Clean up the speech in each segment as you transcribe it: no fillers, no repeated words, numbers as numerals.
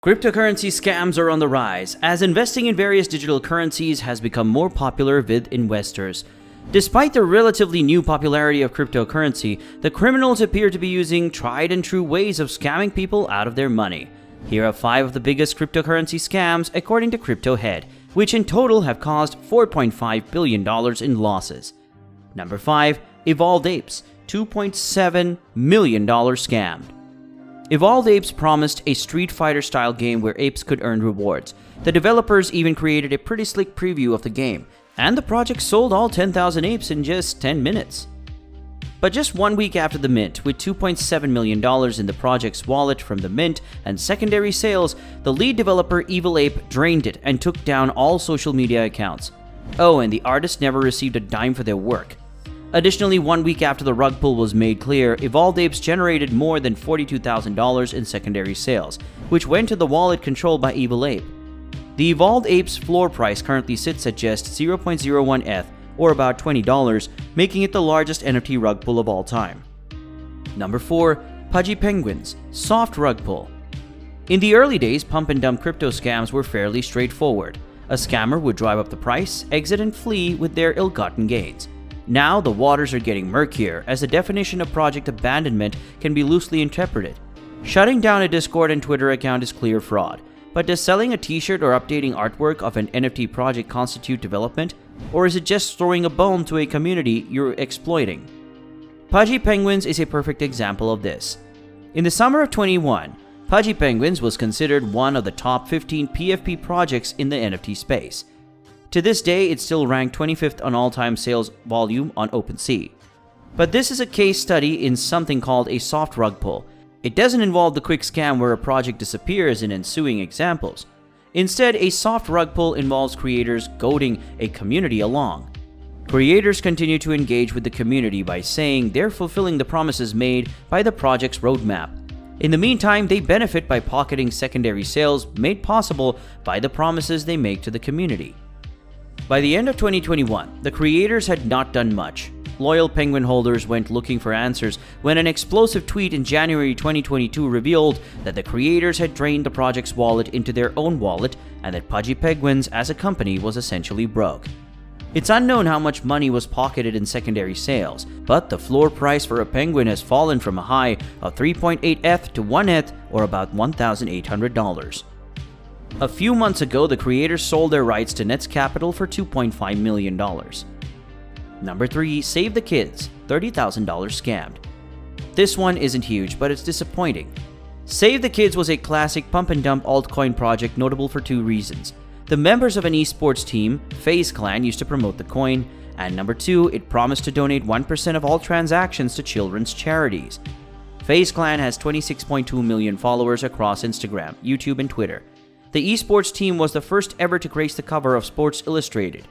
Cryptocurrency scams are on the rise, as investing in various digital currencies has become more popular with investors. Despite the relatively new popularity of cryptocurrency, the criminals appear to be using tried and true ways of scamming people out of their money. Here are 5 of the biggest cryptocurrency scams according to CryptoHead, which in total have caused $4.5 billion in losses. Number 5. Evolved Apes, $2.7 million scammed. Evolved Apes promised a Street Fighter-style game where apes could earn rewards. The developers even created a pretty slick preview of the game, and the project sold all 10,000 apes in just 10 minutes. But just 1 week after the mint, with $2.7 million in the project's wallet from the mint and secondary sales, the lead developer Evil Ape drained it and took down all social media accounts. Oh, and the artists never received a dime for their work. Additionally, 1 week after the rug pull was made clear, Evolved Apes generated more than $42,000 in secondary sales, which went to the wallet controlled by Evil Ape. The Evolved Apes floor price currently sits at just 0.01 ETH, or about $20, making it the largest NFT rug pull of all time. Number 4. Pudgy Penguins, soft rug pull. In the early days, pump and dump crypto scams were fairly straightforward. A scammer would drive up the price, exit and flee with their ill-gotten gains. Now, the waters are getting murkier, as the definition of project abandonment can be loosely interpreted. Shutting down a Discord and Twitter account is clear fraud, but does selling a t-shirt or updating artwork of an NFT project constitute development, or is it just throwing a bone to a community you're exploiting? Pudgy Penguins is a perfect example of this. In the summer of 2021, Pudgy Penguins was considered one of the top 15 PFP projects in the NFT space. To this day, it's still ranked 25th on all-time sales volume on OpenSea. But this is a case study in something called a soft rug pull. It doesn't involve the quick scam where a project disappears in ensuing examples. Instead, a soft rug pull involves creators goading a community along. Creators continue to engage with the community by saying they're fulfilling the promises made by the project's roadmap. In the meantime, they benefit by pocketing secondary sales made possible by the promises they make to the community. By the end of 2021, the creators had not done much. Loyal Penguin holders went looking for answers when an explosive tweet in January 2022 revealed that the creators had drained the project's wallet into their own wallet and that Pudgy Penguins as a company was essentially broke. It's unknown how much money was pocketed in secondary sales, but the floor price for a penguin has fallen from a high of 3.8 ETH to 1 ETH, or about $1,800. A few months ago, the creators sold their rights to Nets Capital for $2.5 million. Number 3. Save the Kids, $30,000 scammed. This one isn't huge, but it's disappointing. Save the Kids was a classic pump and dump altcoin project notable for 2 reasons. The members of an esports team, FaZe Clan, used to promote the coin, and number 2, it promised to donate 1% of all transactions to children's charities. FaZe Clan has 26.2 million followers across Instagram, YouTube, and Twitter. The esports team was the first ever to grace the cover of Sports Illustrated.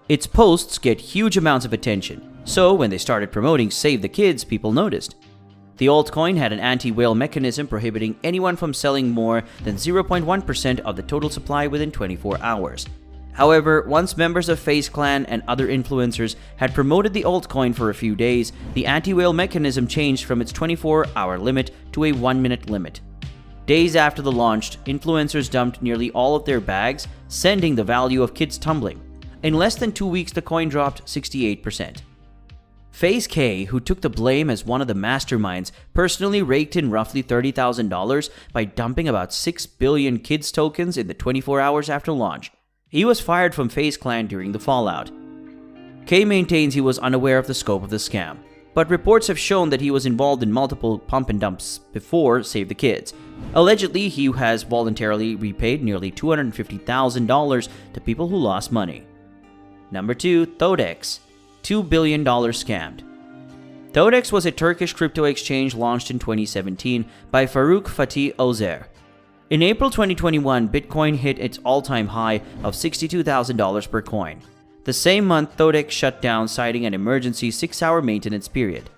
Its posts get huge amounts of attention, so when they started promoting Save the Kids, people noticed. The altcoin had an anti-whale mechanism prohibiting anyone from selling more than 0.1% of the total supply within 24 hours. However, once members of FaZe Clan and other influencers had promoted the altcoin for a few days, the anti-whale mechanism changed from its 24-hour limit to a 1-minute limit. Days after the launch, influencers dumped nearly all of their bags, sending the value of kids tumbling. In less than 2 weeks, the coin dropped 68%. FaZe K, who took the blame as one of the masterminds, personally raked in roughly $30,000 by dumping about 6 billion kids tokens in the 24 hours after launch. He was fired from FaZe Clan during the fallout. K maintains he was unaware of the scope of the scam, but reports have shown that he was involved in multiple pump and dumps before Save the Kids. Allegedly, he has voluntarily repaid nearly $250,000 to people who lost money. Number 2. Thodex, $2 billion scammed. Thodex was a Turkish crypto exchange launched in 2017 by Faruk Fatih Ozer. In April 2021, Bitcoin hit its all-time high of $62,000 per coin. The same month, Thodex shut down, citing an emergency 6-hour maintenance period.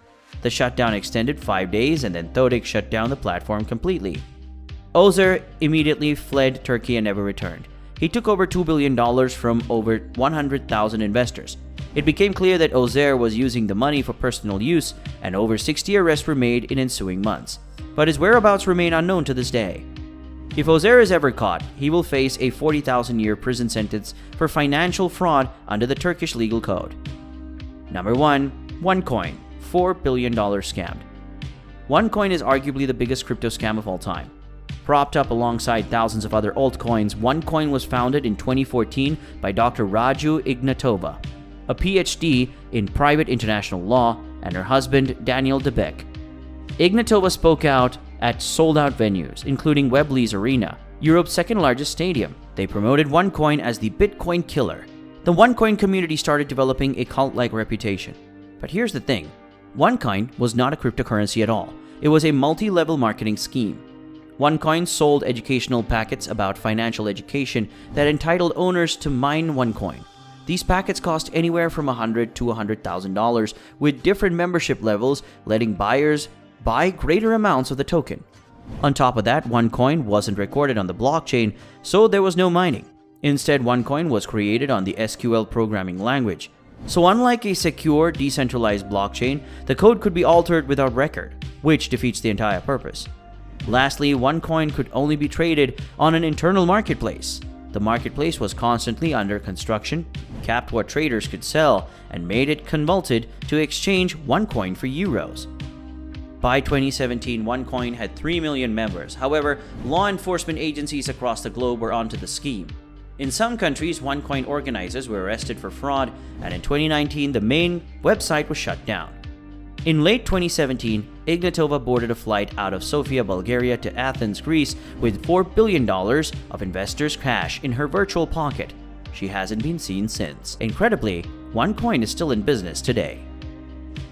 The shutdown extended 5 days, and then Thodex shut down the platform completely. Ozer immediately fled Turkey and never returned. He took over $2 billion from over 100,000 investors. It became clear that Ozer was using the money for personal use, and over 60 arrests were made in ensuing months. But his whereabouts remain unknown to this day. If Ozair is ever caught, he will face a 40,000-year prison sentence for financial fraud under the Turkish legal code. Number 1. OneCoin, $4 billion scammed. OneCoin is arguably the biggest crypto scam of all time. Propped up alongside thousands of other altcoins, OneCoin was founded in 2014 by Dr. Raju Ignatova, a PhD in private international law, and her husband, Daniel Debek. Ignatova spoke out at sold-out venues, including Wembley's Arena, Europe's second-largest stadium. They promoted OneCoin as the Bitcoin killer. The OneCoin community started developing a cult-like reputation. But here's the thing. OneCoin was not a cryptocurrency at all. It was a multi-level marketing scheme. OneCoin sold educational packets about financial education that entitled owners to mine OneCoin. These packets cost anywhere from $100 to $100,000, with different membership levels letting buyers buy greater amounts of the token. On top of that, OneCoin wasn't recorded on the blockchain, so there was no mining. Instead, OneCoin was created on the SQL programming language. So unlike a secure, decentralized blockchain, the code could be altered without record, which defeats the entire purpose. Lastly, OneCoin could only be traded on an internal marketplace. The marketplace was constantly under construction, capped what traders could sell, and made it convoluted to exchange OneCoin for euros. By 2017, OneCoin had 3 million members. However, law enforcement agencies across the globe were onto the scheme. In some countries, OneCoin organizers were arrested for fraud, and in 2019, the main website was shut down. In late 2017, Ignatova boarded a flight out of Sofia, Bulgaria to Athens, Greece with $4 billion of investors' cash in her virtual pocket. She hasn't been seen since. Incredibly, OneCoin is still in business today.